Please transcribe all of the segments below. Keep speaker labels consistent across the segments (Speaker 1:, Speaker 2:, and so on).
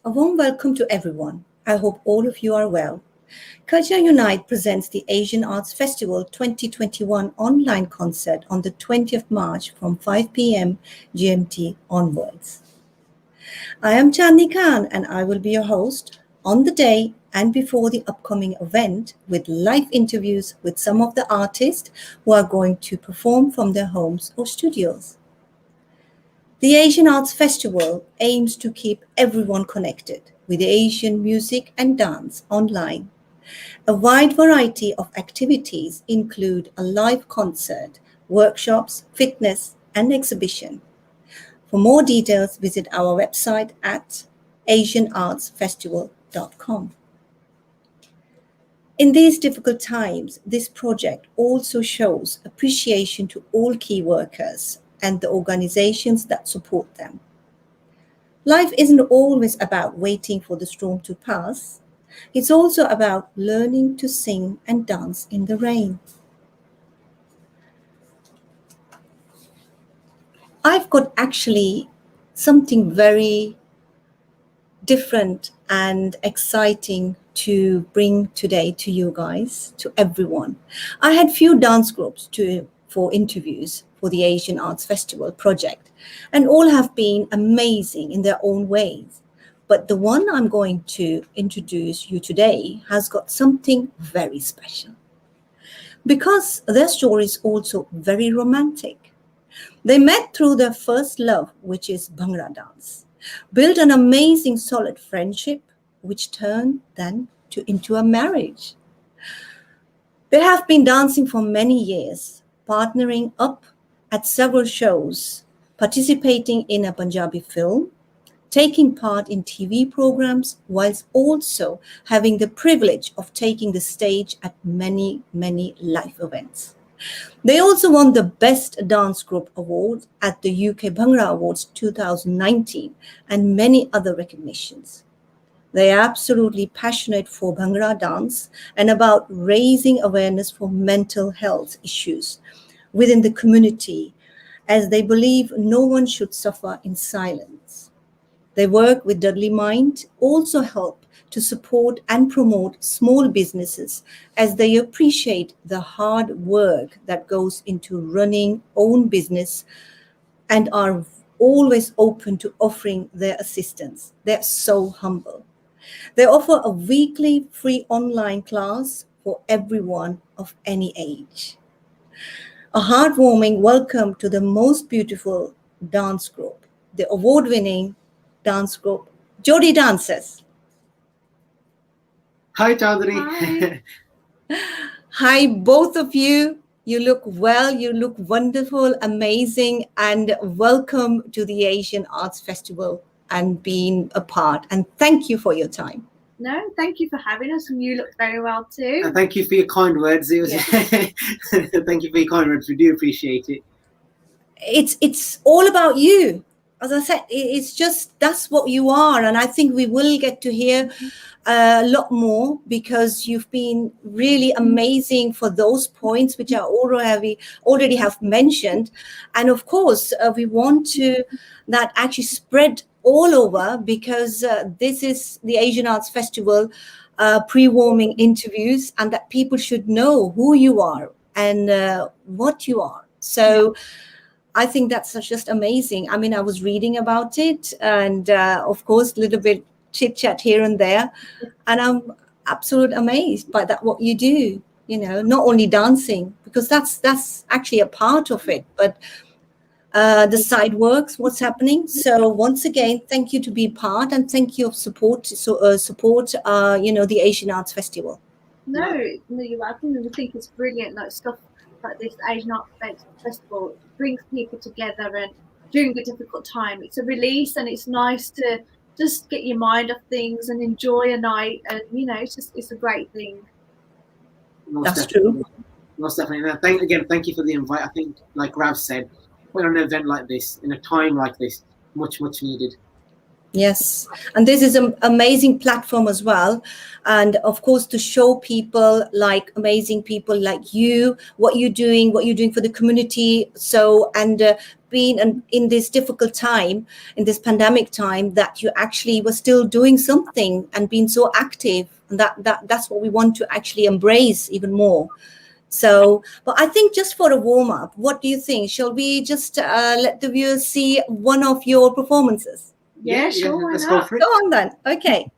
Speaker 1: A warm welcome to everyone. I hope all of you are well. Culture Unite presents the Asian Arts Festival 2021 online concert on the 20th March from 5 p.m. GMT onwards. I am Chandni Khan and I will be your host on the day and before the upcoming event with live interviews with some of the artists who are going to perform from their homes or studios. The Asian Arts Festival aims to keep everyone connected with Asian music and dance online. A wide variety of activities include a live concert, workshops, fitness, and exhibition. For more details, visit our website at asianartsfestival.com. In these difficult times, this project also shows appreciation to all key workers and the organizations that support them. Life isn't always about waiting for the storm to pass. It's also about learning to sing and dance in the rain. I've got actually something very different and exciting to bring today to you guys, to everyone. I had few dance groups for interviews for the Asian Arts Festival project, and all have been amazing in their own ways. But the one I'm going to introduce you today has got something very special because their story is also very romantic. They met through their first love, which is Bhangra dance, built an amazing solid friendship, which turned then into a marriage. They have been dancing for many years, partnering up at several shows, participating in a Punjabi film, taking part in TV programs, whilst also having the privilege of taking the stage at many, many live events. They also won the Best Dance Group Award at the UK Bhangra Awards 2019 and many other recognitions. They are absolutely passionate for Bhangra dance and about raising awareness for mental health issues within the community, as they believe no one should suffer in silence. Their work with Dudley Mind also help to support and promote small businesses as they appreciate the hard work that goes into running own business and are always open to offering their assistance. They're so humble. They offer a weekly free online class for everyone of any age. A heartwarming welcome to the most beautiful dance group, the award-winning dance group, Jody Dances.
Speaker 2: Hi, Chaudhary.
Speaker 3: Hi.
Speaker 1: Hi, both of you. You look well, you look wonderful, amazing, and welcome to the Asian Arts Festival and being a part. And thank you for your time.
Speaker 3: No, thank you for having us, and you look very well too.
Speaker 2: And thank you for your kind words. It was thank you for your kind words. We do appreciate it.
Speaker 1: It's all about you. As I said, it's just that's what you are, and I think we will get to hear a lot more because you've been really amazing for those points which I already have mentioned, and of course we want to that actually spread all over because this is the Asian Arts Festival pre-warming interviews, and that people should know who you are and what you are. So. I think that's just amazing. I mean, I was reading about it and, of course, a little bit chit-chat here and there. And I'm absolutely amazed by that, what you do, not only dancing, because that's actually a part of it, but the side works, what's happening. So once again, thank you to be part and thank you of support, the Asian Arts Festival.
Speaker 3: No, you're welcome. And I think it's brilliant, like stuff like this Asian Art Festival brings people together, and during a difficult time, it's a release, and it's nice to just get your mind off things and enjoy a night, and it's a great thing.
Speaker 1: That's true.
Speaker 2: Most definitely. Thank you for the invite. I think, like Rav said, when an event like this, in a time like this, much needed.
Speaker 1: Yes, and this is an amazing platform as well. And of course, to show people like amazing people like you, what you're doing for the community. So, and being in this difficult time, in this pandemic time, that you actually were still doing something and being so active. And that's what we want to actually embrace even more. So, but I think just for a warm up, what do you think? Shall we just let the viewers see one of your performances?
Speaker 3: Yeah, sure. Why
Speaker 2: Let's
Speaker 3: not?
Speaker 2: go for it.
Speaker 1: Go on then. Okay.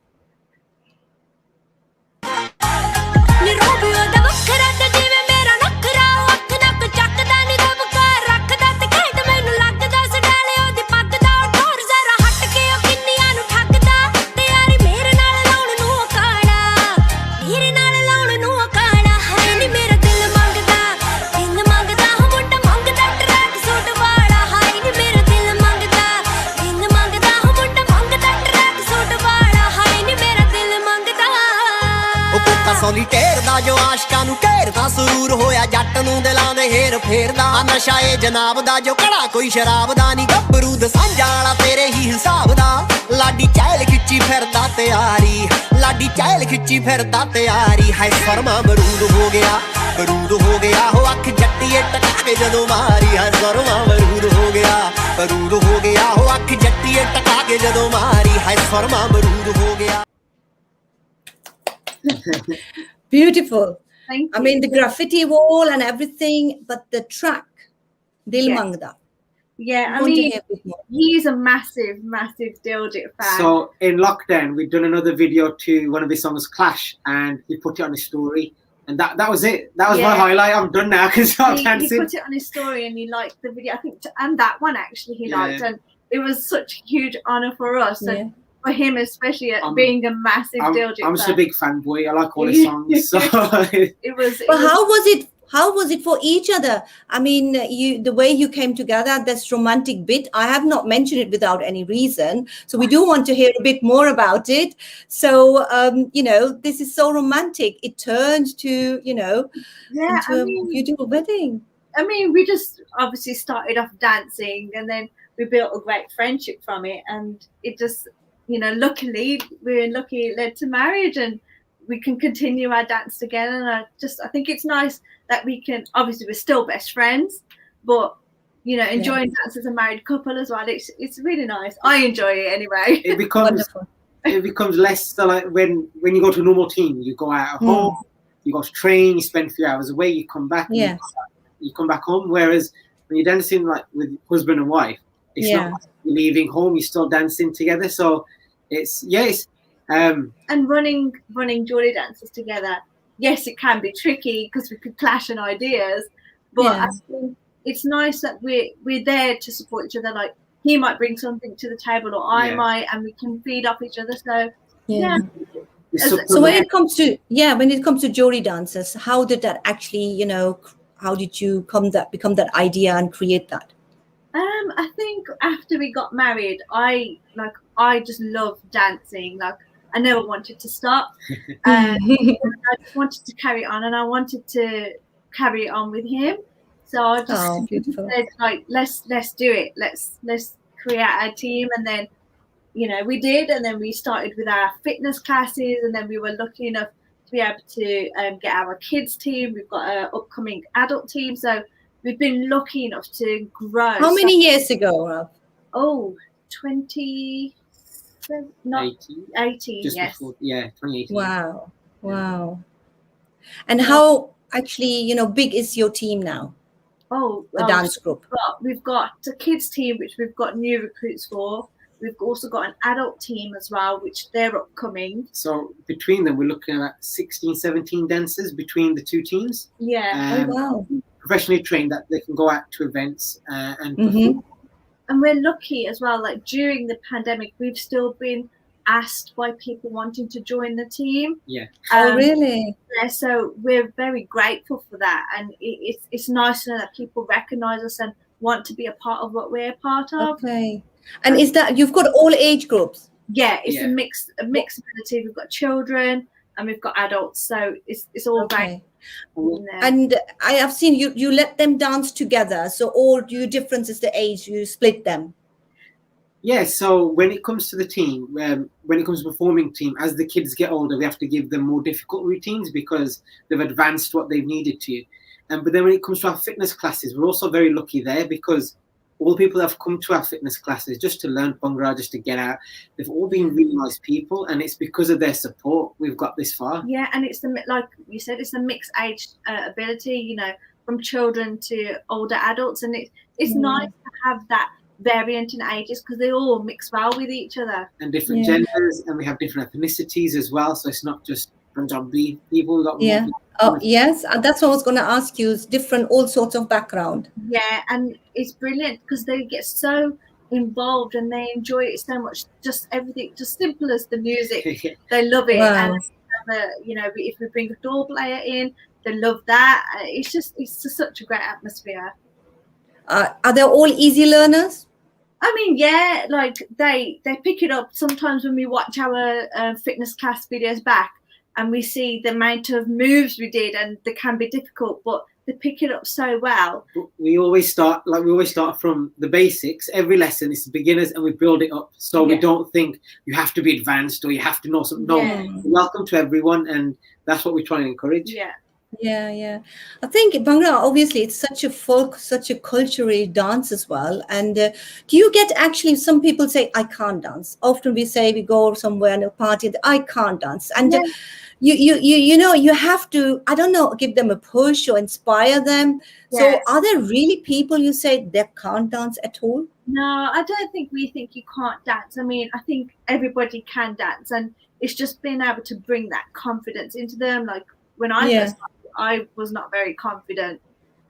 Speaker 4: ਸੋਲੀਟੇਰ ਦਾ ਜੋ ਆਸ਼ਕਾਂ ਨੂੰ ਘੇਰਦਾ ਸਰੂਰ ਹੋਇਆ ਜੱਟ ਨੂੰ ਦਿਲਾਂ ਦੇ ਹੇਰ ਫੇਰਦਾ ਨਸ਼ਾ ਏ ਜਨਾਬ ਦਾ ਜੋ ਕੜਾ ਕੋਈ ਸ਼ਰਾਬ ਦਾ ਨਹੀਂ ਗੱਭਰੂ ਦਸਾਂਝਾ ਵਾਲਾ ਤੇਰੇ ਹੀ ਹਿਸਾਬ ਦਾ ਲਾਡੀ ਚਹਿਲ ਖਿੱਚੀ ਫਿਰਦਾ ਤਿਆਰੀ ਲਾਡੀ ਚਹਿਲ ਖਿੱਚੀ ਫਿਰਦਾ ਤਿਆਰੀ ਹੈ ਸਰਮਾ ਬਰੂਦ ਹੋ ਗਿਆ ਹੋ ਅੱਖ ਜੱਟੀਏ ਟਕਾ ਕੇ ਜਦੋਂ ਮਾਰੀ ਹੈ ਸਰਮਾ ਬਰੂਦ ਹੋ ਗਿਆ ਹੋ ਅੱਖ ਜੱਟੀਏ ਟਕਾ ਕੇ ਜਦੋਂ ਮਾਰੀ ਹੈ ਸਰਮਾ ਬਰੂਦ ਹੋ ਗਿਆ
Speaker 1: Beautiful.
Speaker 3: Thank you.
Speaker 1: I mean, the graffiti wall and everything, but the track, Dil
Speaker 3: Yeah.
Speaker 1: Mangda.
Speaker 3: Yeah, I
Speaker 1: Want to
Speaker 3: mean,
Speaker 1: hear a bit more.
Speaker 3: he's a massive Dildy fan.
Speaker 2: So in lockdown, we'd done another video to one of his songs, Clash, and he put it on his story. And that was it. That was my
Speaker 3: Yeah.
Speaker 2: highlight. I'm done now. I can start
Speaker 3: he
Speaker 2: dancing.
Speaker 3: put it on his story and he liked the video. I think, and that one actually he
Speaker 2: Yeah.
Speaker 3: liked, and it was such a huge honor for us
Speaker 1: Yeah.
Speaker 3: and for him especially, being a massive Dildy
Speaker 2: I'm just a
Speaker 3: fan.
Speaker 2: big fanboy. I like all his songs. So
Speaker 3: It was.
Speaker 1: But how was it? How was it for each other? I mean, the way you came together, this romantic bit, I have not mentioned it without any reason. So we do want to hear a bit more about it. So, this is so romantic. It turned to,
Speaker 3: Yeah,
Speaker 1: into a beautiful wedding.
Speaker 3: I mean, we just obviously started off dancing and then we built a great friendship from it, and it just, luckily we're lucky it led to marriage and we can continue our dance together. And I think it's nice that we can, obviously we're still best friends, but enjoying dance as a married couple as well. It's really nice. I enjoy it anyway.
Speaker 2: it becomes
Speaker 1: Wonderful.
Speaker 2: it becomes less so like when you go to a normal team, you go out at home, you go to train, you spend a few hours away, you come back,
Speaker 1: Yeah.
Speaker 2: you come back home. Whereas when you're dancing like with husband and wife, it's not like you're leaving home, you're still dancing together. So it's
Speaker 3: and running Jodi Dancers together, yes, it can be tricky because we could clash in ideas, but
Speaker 1: Yeah.
Speaker 3: I think it's nice that we're there to support each other. Like he might bring something to the table or I might, and we can feed off each other. So
Speaker 1: Yeah.
Speaker 2: it's
Speaker 1: So when it comes to Jodi Dancers, how did that actually, how did you become that idea and create that?
Speaker 3: I think after we got married, I just love dancing. Like I never wanted to stop. I just wanted to carry on, and I wanted to carry it on with him. So I just
Speaker 1: beautiful.
Speaker 3: said, like, let's do it. Let's create a team, and then we did, and then we started with our fitness classes, and then we were lucky enough to be able to get our kids team. We've got an upcoming adult team, so we've been lucky enough to grow.
Speaker 1: How many years ago, Ralph?
Speaker 3: 20. Not 18,
Speaker 2: just
Speaker 3: yes.
Speaker 2: before, 2018.
Speaker 1: Wow. And how actually, big is your team now? The dance group.
Speaker 3: We've got a kids team, which we've got new recruits for. We've also got an adult team as well, which they're upcoming.
Speaker 2: So between them, we're looking at 16, 17 dancers between the two teams.
Speaker 3: Yeah.
Speaker 1: Wow.
Speaker 2: Professionally trained that they can go out to events and
Speaker 1: Mm-hmm.
Speaker 3: And we're lucky as well, like during the pandemic, we've still been asked by people wanting to join the team.
Speaker 2: Yeah.
Speaker 1: Oh, really?
Speaker 3: Yeah, so we're very grateful for that. And it's nice to know that people recognise us and want to be a part of what we're a part of.
Speaker 1: Okay. And is that, you've got all age groups?
Speaker 3: Yeah, it's a mixed ability. We've got children and we've got adults. So it's all great.
Speaker 1: And I have seen you let them dance together. So all your difference is the age, you split them.
Speaker 2: Yeah, so when it comes to the team, when it comes to performing team, as the kids get older, we have to give them more difficult routines because they've advanced what they've needed to. But then when it comes to our fitness classes, we're also very lucky there because all the people that have come to our fitness classes just to learn Bhangra, just to get out, they've all been really nice people, and it's because of their support we've got this far.
Speaker 3: Yeah, and it's like you said, it's a mixed age ability, you know, from children to older adults, and it's nice to have that variant in ages because they all mix well with each other.
Speaker 2: And different genders, and we have different ethnicities as well, so it's not just Punjabi people. We've got more people.
Speaker 1: Oh, yes, that's what I was going to ask you. Is different, all sorts of background.
Speaker 3: Yeah, and it's brilliant because they get so involved and they enjoy it so much. Just everything, just simple as the music, they love it.
Speaker 1: Wow.
Speaker 3: And you know, if we bring a door player in, they love that. It's just such a great atmosphere.
Speaker 1: Are they all easy learners?
Speaker 3: I mean, yeah, like they pick it up sometimes when we watch our fitness class videos back and we see the amount of moves we did, and they can be difficult, but they pick it up so well.
Speaker 2: We always start from the basics. Every lesson is beginners, and we build it up. So we don't think you have to be advanced or you have to know something. No, welcome to everyone, and that's what we try and encourage.
Speaker 1: Yeah. I think Bhangra, obviously, it's such a folk, such a cultural dance as well. And do you get actually, some people say, I can't dance. Often we say we go somewhere and a party, I can't dance. And you know, you have to, I don't know, give them a push or inspire them. So are there really people you say they can't dance at all?
Speaker 3: No, I don't think we think you can't dance. I mean, I think everybody can dance, and it's just being able to bring that confidence into them. Like when I first started, I was not very confident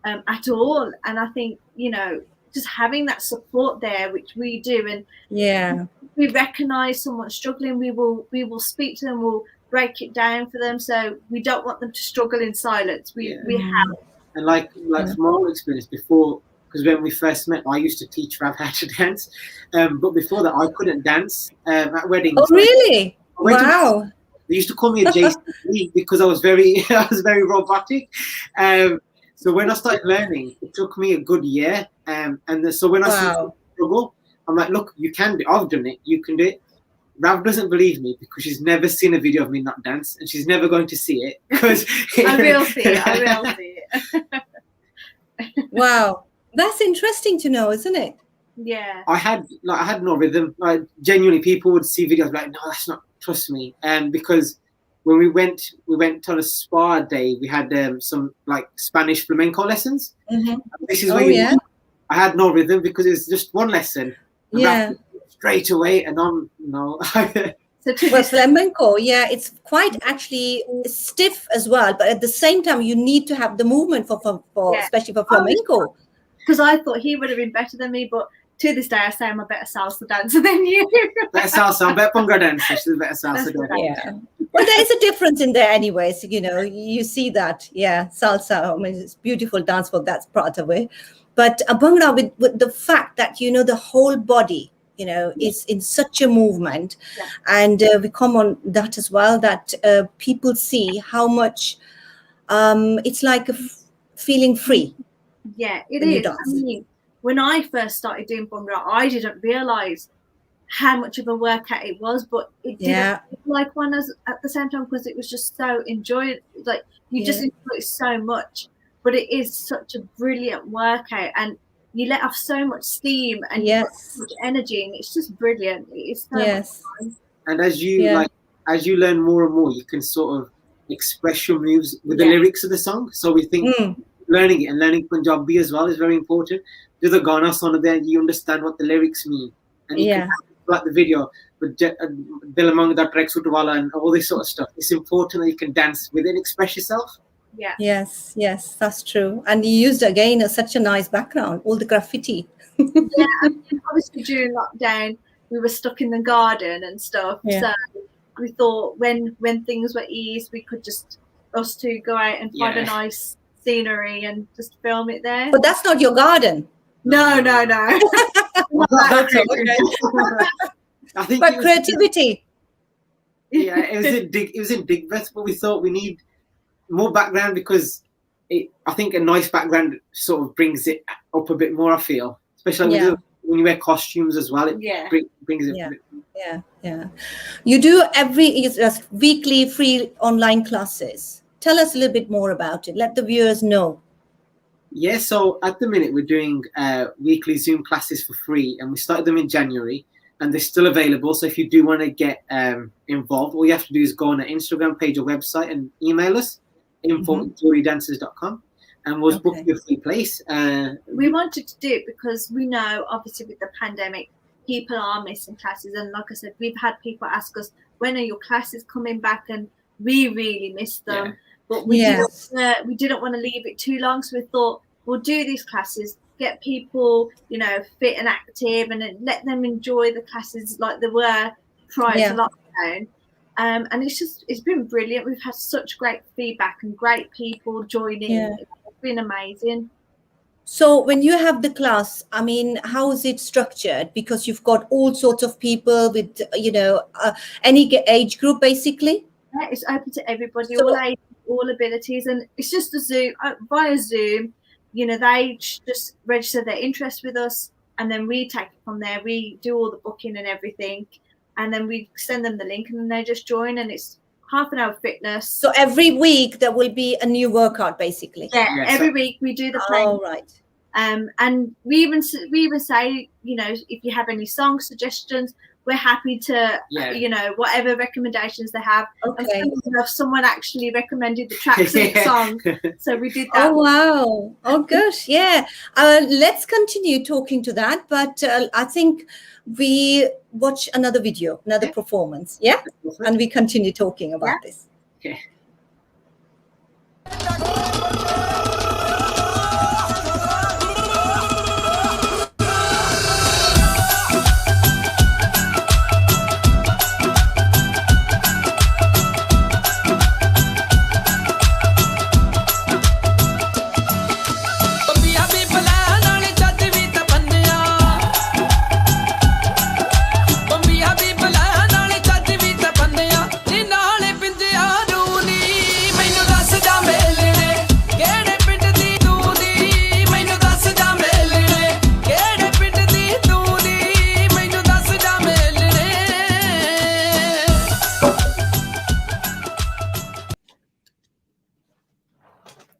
Speaker 3: at all, and I think, you know, just having that support there, which we do, and we recognize someone struggling, we will speak to them, we'll break it down for them, so we don't want them to struggle in silence. We have.
Speaker 2: And like from our experience before, because when we first met, I used to teach Rav how to dance, but before that I couldn't dance at weddings.
Speaker 1: Oh really? Wow.
Speaker 2: They used to call me a JC because I was very robotic. So when I started learning, it took me a good year. So when I started to struggle, I'm like, look, you can do it. I've done it. You can do it. Rav doesn't believe me because she's never seen a video of me not dance, and she's never going to see it because
Speaker 3: I will see it.
Speaker 1: Wow, that's interesting to know, isn't it?
Speaker 3: Yeah.
Speaker 2: I had no rhythm. Like genuinely, people would see videos like, no, that's not. Trust me, because when we went on a spa day, we had some like Spanish flamenco lessons. This is where I had no rhythm because it's just one lesson. Straight away, and
Speaker 1: Well, flamenco, it's quite actually stiff as well, but at the same time, you need to have the movement for especially for flamenco.
Speaker 3: Because I thought he would have been better than me, but to this day, I say I'm a better salsa dancer than you.
Speaker 2: Better salsa, I'm better Bhangra dancer. She's a better salsa dancer.
Speaker 1: Yeah. Well, there is a difference in there anyways. You know, you see that. Yeah, salsa, I mean, it's beautiful dance form, that's part of it. But Bhangra, with the fact that, you know, the whole body, you know, is in such a movement. And we come on that as well, that people see how much it's like feeling free.
Speaker 3: Yeah, it is. I mean, when I first started doing Bhangra, I didn't realise how much of a workout it was, but it didn't feel like one at the same time because it was just so enjoyable. Like you just enjoy it so much, but it is such a brilliant workout, and you let off so much steam and so much energy, and it's just brilliant. It's so much fun.
Speaker 2: And as you learn more and more, you can sort of express your moves with the lyrics of the song. So we think learning it and learning Punjabi as well is very important. There's a Ghana song there, you understand what the lyrics mean, and you can like the video with Dil Among that Trek Sutwala and all this sort of stuff. It's important that you can dance with it and express yourself.
Speaker 3: Yeah.
Speaker 1: Yes, that's true. And you used again such a nice background, all the graffiti.
Speaker 3: Obviously during lockdown we were stuck in the garden and stuff. So we thought when things were eased, we could just us two go out and find a nice scenery and just film it there.
Speaker 1: But that's not your garden.
Speaker 3: No.
Speaker 1: That's okay.
Speaker 2: I think
Speaker 1: but creativity.
Speaker 2: It was in Digbeth, but we thought we need more background because I think a nice background sort of brings it up a bit more. I feel, especially when you wear costumes as well, it brings it.
Speaker 1: Yeah. You do weekly free online classes. Tell us a little bit more about it. Let the viewers know.
Speaker 2: Yeah, so at the minute we're doing weekly Zoom classes for free, and we started them in January, and they're still available. So if you do want to get involved, all you have to do is go on our Instagram page or website and email us, info@jodydancers.com, and we'll book you a free place.
Speaker 3: We wanted to do it because we know, obviously, with the pandemic, people are missing classes. And like I said, we've had people ask us, when are your classes coming back? And we really miss them.
Speaker 2: Yeah.
Speaker 3: But we didn't want to leave it too long. So we thought, we'll do these classes, get people, fit and active, and then let them enjoy the classes like they were prior to lockdown. And it's been brilliant. We've had such great feedback and great people joining.
Speaker 1: Yeah.
Speaker 3: It's been amazing.
Speaker 1: So when you have the class, I mean, how is it structured? Because you've got all sorts of people with, any age group, basically.
Speaker 3: Yeah, it's open to everybody, all ages, all abilities, and it's just a Zoom via Zoom. They just register their interest with us, and then we take it from there. We do all the booking and everything, and then we send them the link, and then they just join, and it's half an hour fitness.
Speaker 1: So every week there will be a new workout, basically.
Speaker 3: Yeah, every week we do the plan.
Speaker 1: All right.
Speaker 3: And we even say, if you have any song suggestions, we're happy to, whatever recommendations they have.
Speaker 1: Okay.
Speaker 3: And someone actually recommended the tracks and the song, so we did that.
Speaker 1: Oh wow! Oh gosh, yeah. Let's continue talking to that, but I think we watch another video, another performance, yeah, and we continue talking about this.
Speaker 2: Okay.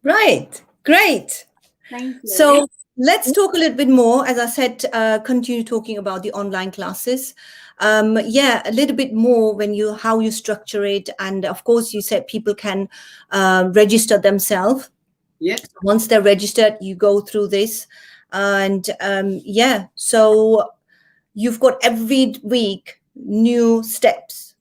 Speaker 1: Right, great.
Speaker 3: Thank you.
Speaker 1: So let's talk a little bit more. As I said, continue talking about the online classes. A little bit more how you structure it, and of course, you said people can register themselves.
Speaker 2: Yeah.
Speaker 1: Once they're registered, you go through this, and so you've got every week new steps.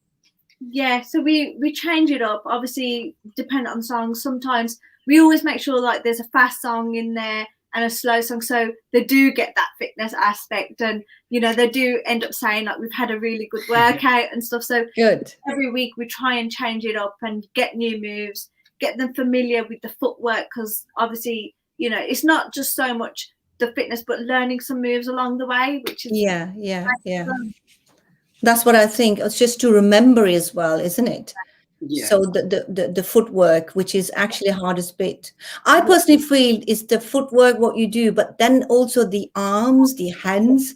Speaker 3: Yeah, so we change it up. Obviously, depending on songs. Sometimes we always make sure like there's a fast song in there and a slow song, so they do get that fitness aspect, and they do end up saying like we've had a really good workout and stuff. So
Speaker 1: good.
Speaker 3: Every week we try and change it up and get new moves, get them familiar with the footwork, because obviously it's not just so much the fitness, but learning some moves along the way, which is
Speaker 1: that's what I think. It's just to remember as well, isn't it?
Speaker 2: Yeah.
Speaker 1: So the footwork, which is actually the hardest bit, I personally feel is the footwork, what you do, but then also the arms, the hands.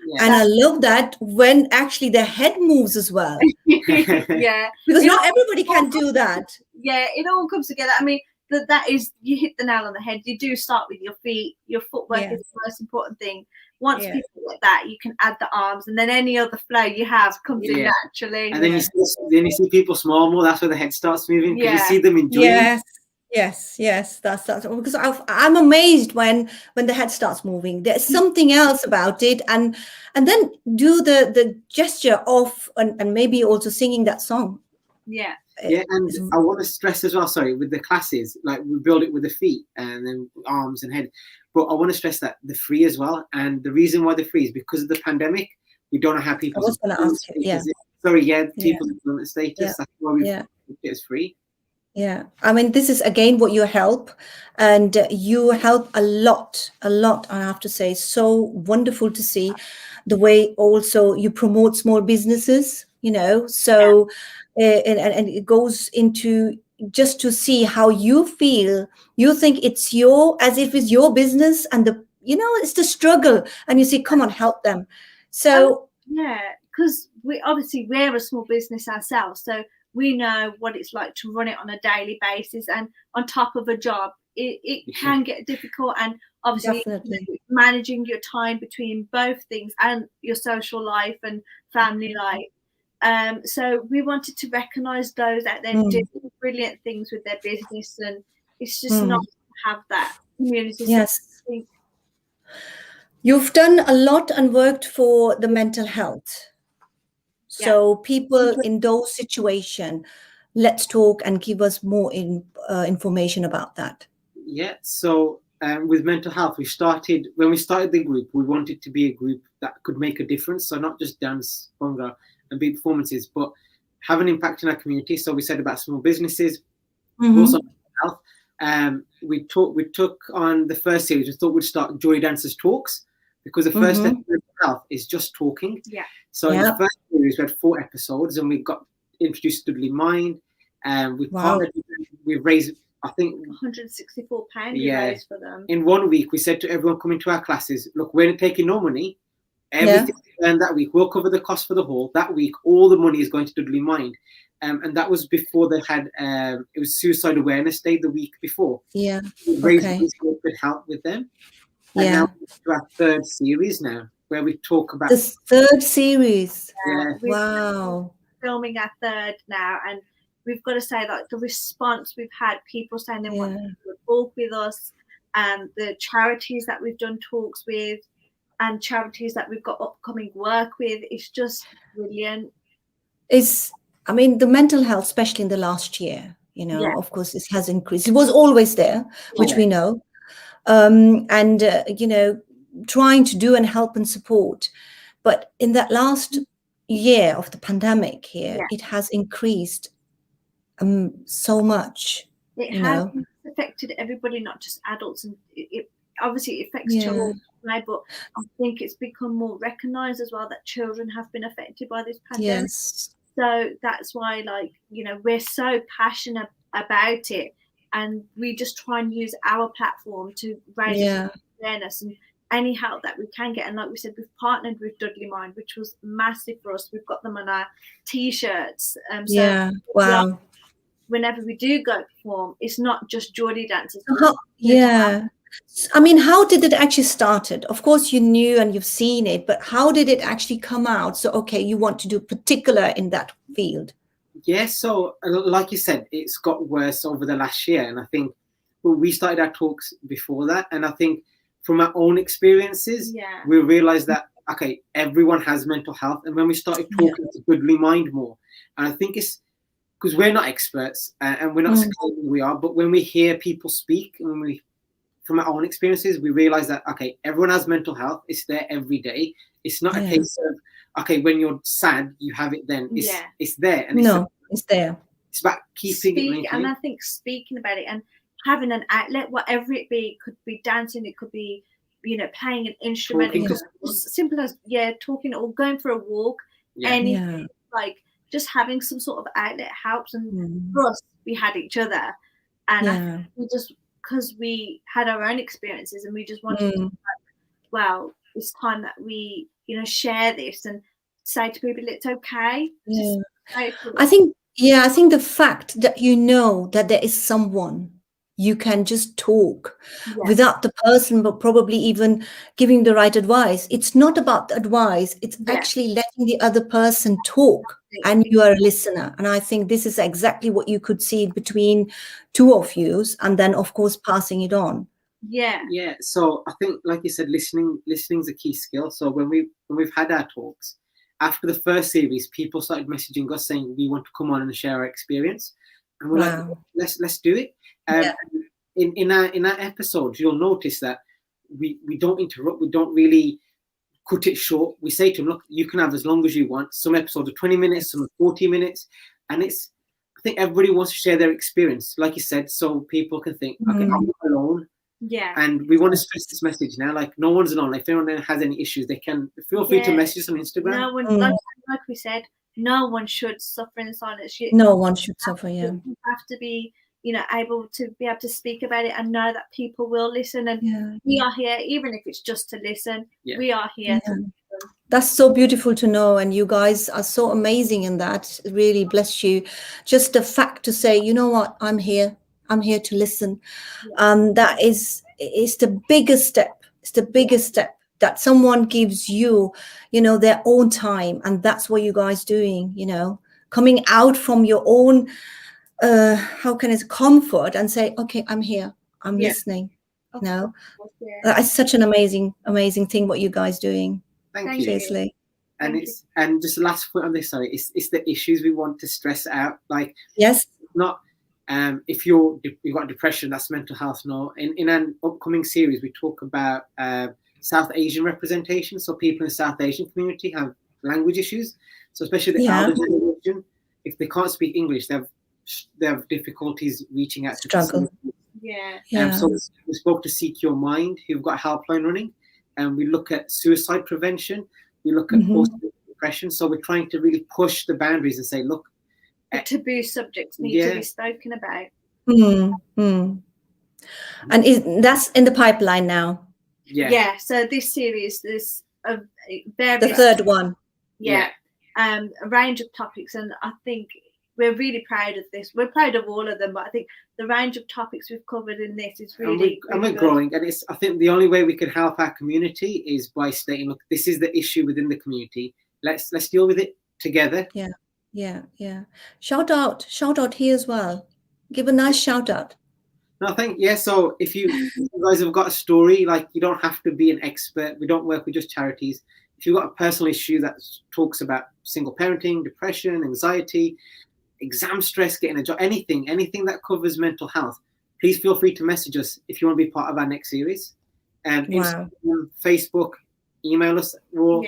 Speaker 1: Yeah. And I love that when actually the head moves as well.
Speaker 3: Yeah.
Speaker 1: Because not everybody can do that.
Speaker 3: Yeah, it all comes together. I mean, that is, you hit the nail on the head. You do start with your feet. Your footwork is the most important thing. Once people get that, you can add the arms, and then any other flow you have comes in naturally.
Speaker 2: And then you see people smile more. That's where the head starts moving, because you see them enjoying.
Speaker 1: Yes. That's because I'm amazed when the head starts moving. There's something else about it, and then do the gesture of and maybe also singing that song.
Speaker 3: Yeah.
Speaker 2: Yeah, and I want to stress as well, sorry, with the classes, like we build it with the feet and then arms and head, but I want to stress that they're free as well. And the reason why they're free is because of the pandemic. We don't know how people.
Speaker 1: I was going to ask you.
Speaker 2: People's employment status. That's why we it's free.
Speaker 1: Yeah, I mean, this is again what you help, and you help a lot. I have to say, so wonderful to see the way also you promote small businesses. So. And it goes into just to see how you feel. You think it's as if it's your business, and the it's the struggle, and you say, come on, help them. So
Speaker 3: yeah, because we're a small business ourselves, so we know what it's like to run it on a daily basis, and on top of a job, it can get difficult, and obviously managing your time between both things and your social life and family life. So we wanted to recognise those out there doing brilliant things with their business, and it's just nice to have that community.
Speaker 1: Yes. You've done a lot and worked for the mental health. So people in those situations, let's talk and give us more information about that.
Speaker 2: Yeah, so with mental health, when we started the group, we wanted to be a group that could make a difference. So not just dance, bonga, and big performances, but have an impact in our community. So we said about small businesses, also mental health. We took on the first series. We thought we'd start Jodi Dancers talks, because the first step of mental health is just talking.
Speaker 3: Yeah.
Speaker 2: So in the first series, we had 4 episodes, and we got introduced to Dudley Mind, and we partnered with them. We've raised, I think,
Speaker 3: £164 we raised for them.
Speaker 2: In 1 week, we said to everyone coming to our classes, look, we're not taking no money. Everything we earned that week, we'll cover the cost for the hall. That week, all the money is going to Dudley Mind. And that was before they had, it was Suicide Awareness Day the week before.
Speaker 1: Yeah.
Speaker 2: We raised money so we could help with them. And now we're to our 3rd series now, where we talk about...
Speaker 1: The 3rd series?
Speaker 2: Yeah.
Speaker 1: Wow.
Speaker 3: Filming our 3rd now, and we've got to say, like, the response we've had, people saying they want to do a talk with us, and the charities that we've done talks with, and charities that we've got upcoming work with, it's just brilliant.
Speaker 1: The mental health, especially in the last year, of course, it has increased. It was always there, which we know. Trying to do and help and support. But in that last year of the pandemic here, it has increased so much.
Speaker 3: It has affected everybody, not just adults. And it obviously affects children, but I think it's become more recognised as well that children have been affected by this pandemic.
Speaker 1: Yes.
Speaker 3: So that's why, we're so passionate about it. And we just try and use our platform to raise awareness and any help that we can get. And like we said, we've partnered with Dudley Mind, which was massive for us. We've got them on our T-shirts.
Speaker 1: Wow.
Speaker 3: Whenever we do go perform, it's not just Jodi Dancers.
Speaker 1: How did it actually started? Of course, you knew and you've seen it, but how did it actually come out? So, okay, you want to do particular in that field.
Speaker 2: Yeah, so like you said, it's got worse over the last year. And I think we started our talks before that. And I think from our own experiences, we realized that, okay, everyone has mental health. And when we started talking to Dudley Mind more, and I think it's because we're not experts and we're not saying we are, but when we hear people speak, and from our own experiences, we realize that, okay, everyone has mental health. It's there every day. It's not a case of, okay, when you're sad, you have it then. It's there. And
Speaker 1: it's there.
Speaker 2: It's about keeping it.
Speaker 3: And I think speaking about it and having an outlet, whatever it be, it could be dancing, it could be, playing an instrument, it could be as simple as, talking or going for a walk. Anything, just having some sort of outlet helps. And for us, we had each other. And I think we just, because we had our own experiences and we just wanted to, it's time that we, share this and say to people it's okay.
Speaker 1: I think the fact that that there is someone you can just talk without the person, but probably even giving the right advice. It's not about the advice. It's actually letting the other person talk and you are a listener. And I think this is exactly what you could see between 2 of you, and then of course passing it on.
Speaker 2: Yeah. So I think, like you said, listening is a key skill. So when we've had our talks, after the first series, people started messaging us saying we want to come on and share our experience, and we're like, let's do it. In our episodes, you'll notice that we don't interrupt. We don't really cut it short. We say to them, look, you can have as long as you want. Some episodes are 20 minutes, some are 40 minutes, and I think everybody wants to share their experience, like you said, so people can think, okay, I'm not alone.
Speaker 3: Yeah.
Speaker 2: And we want to stress this message now, like no one's alone. If anyone has any issues, they can feel free to message us on Instagram.
Speaker 3: No one, like we said, no one should suffer in silence.
Speaker 1: No one should suffer.
Speaker 3: You have to be able to be able to speak about it and know that people will listen, and we are here, even if it's just to listen. We are here to listen.
Speaker 1: That's so beautiful to know, and you guys are so amazing in that. Really bless you. Just the fact to say, you know what, I'm here to listen. That is the biggest step. It's the biggest step that someone gives you, their own time, and that's what you guys doing. Coming out from your own comfort and say, okay, I'm here, I'm listening. It's such an amazing thing what you guys doing.
Speaker 2: Thank you.
Speaker 1: Seriously.
Speaker 2: And just the last point on this, sorry, it's the issues we want to stress out. Like,
Speaker 1: yes,
Speaker 2: not if you've got depression, that's mental health. No, in an upcoming series, we talk about South Asian representation. So people in the South Asian community have language issues. So especially the elder generation, if they can't speak English, they have difficulties reaching out to
Speaker 1: struggle.
Speaker 2: So we spoke to Seek Your Mind, who've got a helpline running, and we look at suicide prevention. We look at post-depression. So we're trying to really push the boundaries and say, look,
Speaker 3: the taboo subjects need to be spoken about.
Speaker 1: And that's in the pipeline now.
Speaker 3: Yeah. So this series, there's various,
Speaker 1: the third one.
Speaker 3: A range of topics, and I think we're really proud of this. We're proud of all of them, but I think the range of topics we've covered in this is really,
Speaker 2: and we're growing. And I think the only way we can help our community is by stating, look, this is the issue within the community. Let's deal with it together.
Speaker 1: Yeah. Shout out here as well. Give a nice shout out.
Speaker 2: No, so if you guys have got a story, like, you don't have to be an expert. We don't work with just charities. If you've got a personal issue that talks about single parenting, depression, anxiety, exam stress, getting a job, anything that covers mental health, please feel free to message us if you want to be part of our next series. Instagram, Facebook, email us. We're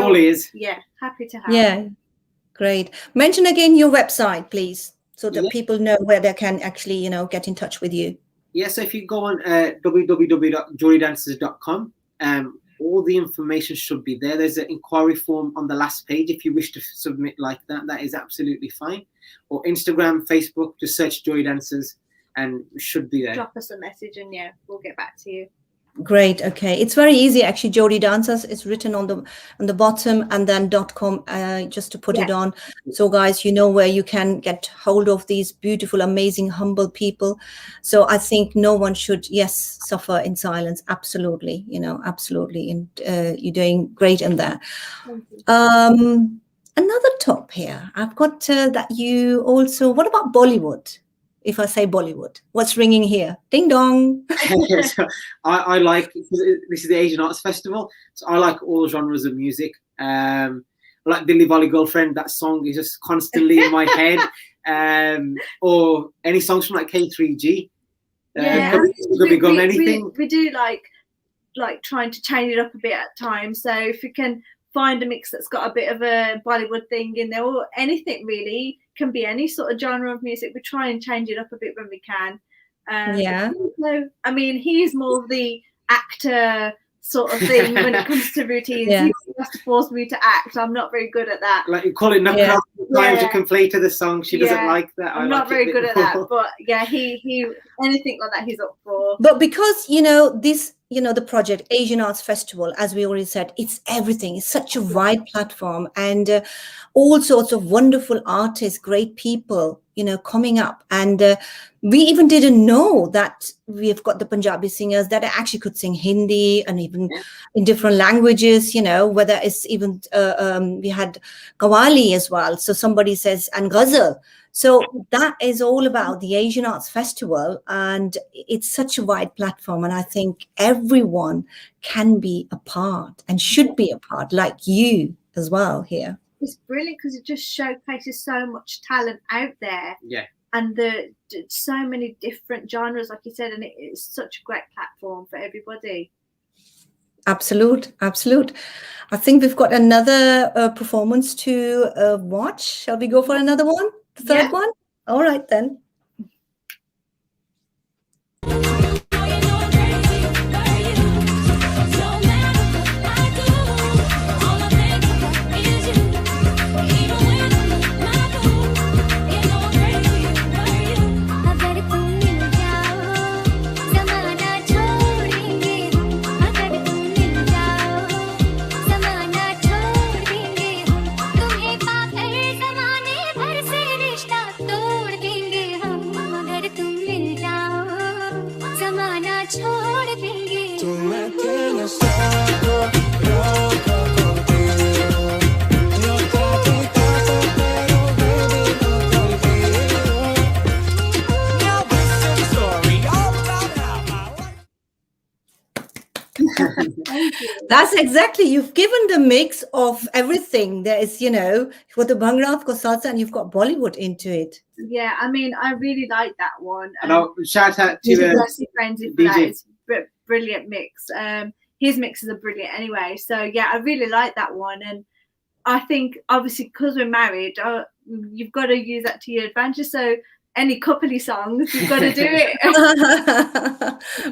Speaker 2: all ears.
Speaker 3: Happy to have.
Speaker 1: Great. Mention again your website, please, so that people know where they can actually, get in touch with you.
Speaker 2: So if you go on www.jodydancers.com, all the information should be there. There's an inquiry form on the last page if you wish to submit like that. That is absolutely fine. Or Instagram, Facebook, just search Jody Dancers and it should be there.
Speaker 3: Drop us a message and we'll get back to you.
Speaker 1: Great. Okay, it's very easy actually. Jody Dancers is written on the bottom, and then .com just to put it on. So guys, where you can get hold of these beautiful, amazing, humble people. So I think no one should suffer in silence. Absolutely, absolutely. And you're doing great in there. Another top here. I've got that you also. What about Bollywood? If I say Bollywood, what's ringing here? Ding dong.
Speaker 2: So I like, this is the Asian Arts Festival, so I like all genres of music. I like Dilli Wali Girlfriend. That song is just constantly in my head. Or any songs from like K3G.
Speaker 3: We do like trying to change it up a bit at times. So if you can find a mix that's got a bit of a Bollywood thing in there, or anything really, can be any sort of genre of music. We try and change it up a bit when we can. So, I mean, he's more of the actor sort of thing when it comes to routines. He has to force me to act. I'm not very good at that.
Speaker 2: Like, you call it knuckle times you can play to the song. She doesn't like that.
Speaker 3: I'm not very good at that. But he anything like that he's up for.
Speaker 1: But because this the project Asian Arts Festival, as we already said, it's everything. It's such a wide platform, and all sorts of wonderful artists, great people, coming up. And we even didn't know that we've got the Punjabi singers that actually could sing Hindi and even in different languages, whether it's even, we had Qawwali as well. So somebody says, and Ghazal. So that is all about the Asian Arts Festival, and it's such a wide platform. And I think everyone can be a part and should be a part, like you as well here.
Speaker 3: It's brilliant because it just showcases so much talent out there. And so many different genres, like you said, and it's such a great platform for everybody.
Speaker 1: Absolute. I think we've got another performance to watch. Shall we go for another one? The third one? All right, then.
Speaker 5: A very
Speaker 1: That's exactly, you've given the mix of everything. There is, you've got the Bhangra, you've got salsa, and you've got Bollywood into it.
Speaker 3: Yeah, I mean, I really like that one.
Speaker 2: And I'll shout out to
Speaker 3: Bless Frenzy for that.
Speaker 2: DJ.
Speaker 3: It's brilliant mix. His mixes are brilliant anyway. So yeah, I really like that one. And I think obviously because we're married, you've got to use that to your advantage. So any coupley songs, you've got to do it.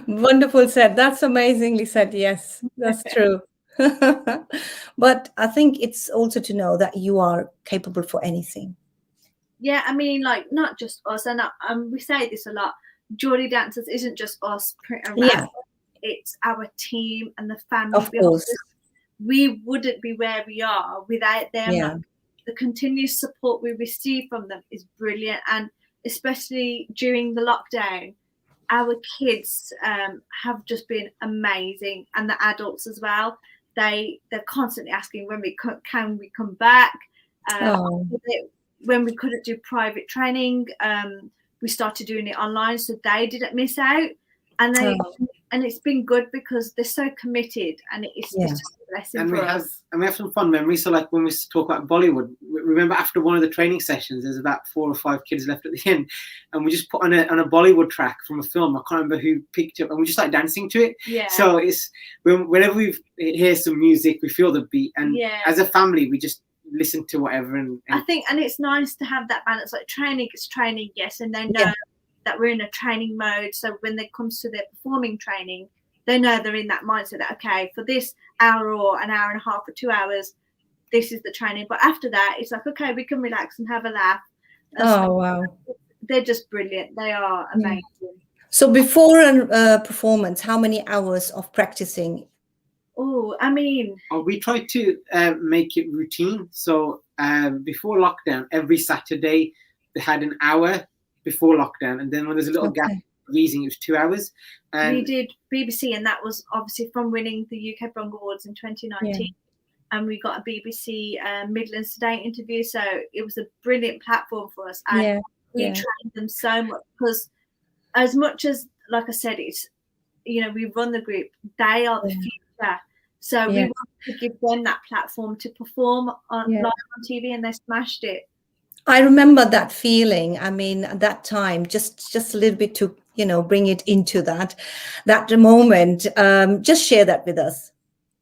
Speaker 1: Wonderful said. That's amazingly said. Yes, that's true. But I think it's also to know that you are capable for anything.
Speaker 3: Yeah, I mean, like, not just us, and we say this a lot. Jodi Dancers isn't just us, Print and Rap.
Speaker 1: Yeah.
Speaker 3: It's our team and the family.
Speaker 1: Of course.
Speaker 3: We wouldn't be where we are without them.
Speaker 1: Yeah.
Speaker 3: Like, the continuous support we receive from them is brilliant, and especially during the lockdown, our kids have just been amazing, and the adults as well. They're constantly asking when can we come back. When we couldn't do private training, we started doing it online, so they didn't miss out. And it's been good because they're so committed, and it's just a blessing for us.
Speaker 2: And we have some fun memories. So like when we talk about Bollywood, remember after one of the training sessions, there's about 4 or 5 kids left at the end, and we just put on a Bollywood track from a film. I can't remember who picked it up, and we just like dancing to it.
Speaker 3: Yeah.
Speaker 2: So it's whenever we hear some music, we feel the beat, and as a family, we just listen to whatever. And
Speaker 3: I think, and it's nice to have that balance. Like training is training, yes, and they know that we're in a training mode. So when it comes to their performing training, they know they're in that mindset that, okay, for this hour or an hour and a half or 2 hours, this is the training. But after that, it's like, okay, we can relax and have a laugh.
Speaker 1: Wow.
Speaker 3: They're just brilliant. They are amazing.
Speaker 1: So before a performance, how many hours of practicing?
Speaker 3: Oh, I mean,
Speaker 2: we try to make it routine. So before lockdown, every Saturday they had an hour before lockdown, and then when there's a little gap freezing, it was 2 hours.
Speaker 3: We did BBC, and that was obviously from winning the UK Brung Awards in 2019. And we got a BBC Midlands Today interview, so it was a brilliant platform for us. And we trained them so much, because as much as, like I said, it's, we run the group, they are the future. So we want to give them that platform to perform live on TV, and they smashed it.
Speaker 1: I remember that feeling. I mean, at that time, just a little bit to, bring it into that moment. Just share that with us.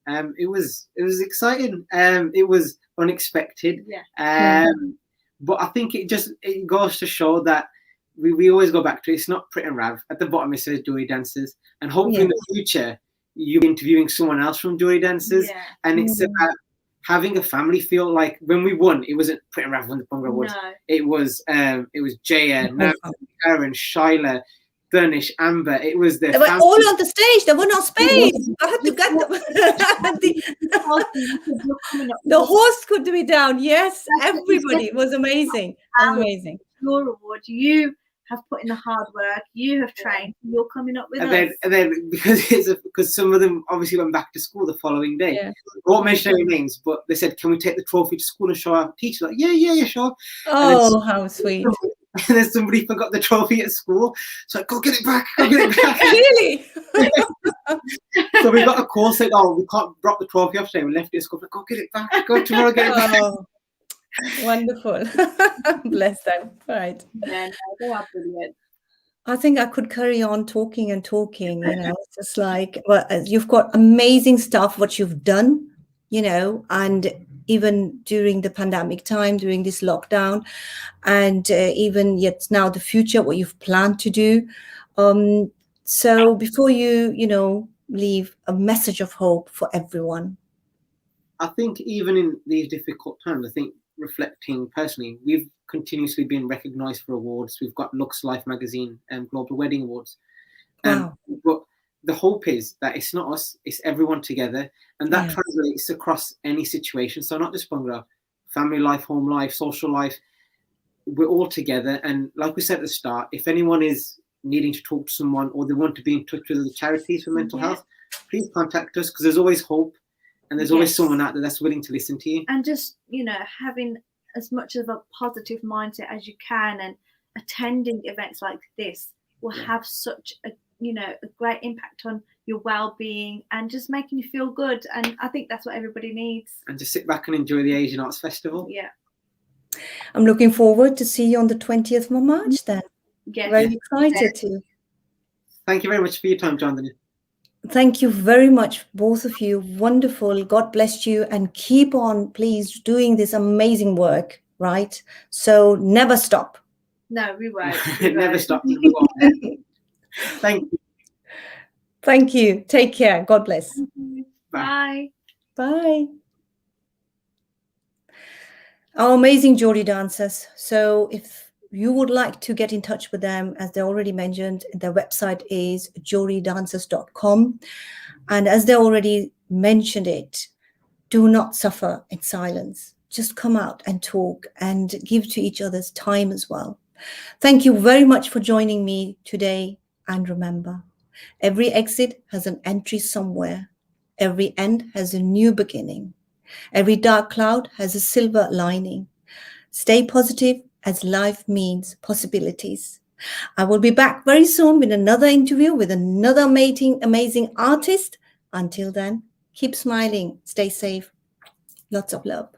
Speaker 2: It was exciting. It was unexpected. But I think it goes to show that we always go back to it. It's not Prit and Rav. At the bottom it says Jodi Dancers, and hopefully in the future you'll be interviewing someone else from Jodi Dancers. And it's about having a family feel. Like when we won, it wasn't Prit and Rav won the Bhangra Awards.
Speaker 3: No.
Speaker 2: It was Jaya, Karen, Shaila, Danish, Amber. It was the.
Speaker 1: They were all on the stage. There were no space. I had to get them. The host could be down. Yes, everybody. It was amazing. Amazing.
Speaker 3: Your award, you have put in the hard work. You have trained. You're coming up with us.
Speaker 2: And then because some of them obviously went back to school the following day. I won't mention any names, but they said, "Can we take the trophy to school and show our teacher?" Like, yeah, sure.
Speaker 1: Oh, how sweet.
Speaker 2: And then somebody forgot the trophy at school. So go get it back.
Speaker 1: Really?
Speaker 2: So we got a call saying, "Oh, we can't drop the trophy off today. We left it at school. But go get it back. Go tomorrow, get it back."
Speaker 1: Wonderful. Bless them. Right.
Speaker 3: Yeah, they are brilliant.
Speaker 1: I think I could carry on talking and talking, it's just like, well, you've got amazing stuff, what you've done, and even during the pandemic time, during this lockdown, and even yet now the future, what you've planned to do. So before you, leave a message of hope for everyone.
Speaker 2: I think even in these difficult times, I think reflecting personally, we've continuously been recognized for awards. We've got Lux Life magazine and Global Wedding Awards.
Speaker 1: Wow.
Speaker 2: But the hope is that it's not us, it's everyone together, and that translates across any situation. So not just Bhangra, family life, home life, social life, we're all together. And like we said at the start, if anyone is needing to talk to someone or they want to be in touch with the charities for mental health, please contact us, because there's always hope. And there's always someone out there that's willing to listen to you. And
Speaker 3: just, having as much of a positive mindset as you can, and attending events like this will have such a great impact on your well-being, and just making you feel good. And I think that's what everybody needs.
Speaker 2: And just sit back and enjoy the Asian Arts Festival.
Speaker 3: Yeah.
Speaker 1: I'm looking forward to see you on the 20th of March then.
Speaker 3: Yes.
Speaker 1: Very excited to.
Speaker 2: Thank you very much for your time, Chandani.
Speaker 1: Thank you very much, both of you. Wonderful. God bless you, and keep on, please, doing this amazing work, right? So never stop.
Speaker 3: No, we won't.
Speaker 2: Never stop. Thank you.
Speaker 1: Thank you. Take care. God bless.
Speaker 3: Bye.
Speaker 1: Bye. Our amazing Jodi Dancers. So if you would like to get in touch with them, as they already mentioned, their website is jodydancers.com. And as they already mentioned it, do not suffer in silence. Just come out and talk and give to each other's time as well. Thank you very much for joining me today. And remember, every exit has an entry somewhere. Every end has a new beginning. Every dark cloud has a silver lining. Stay positive, as life means possibilities. I will be back very soon with another interview with another amazing artist. Until then, keep smiling, stay safe. Lots of love.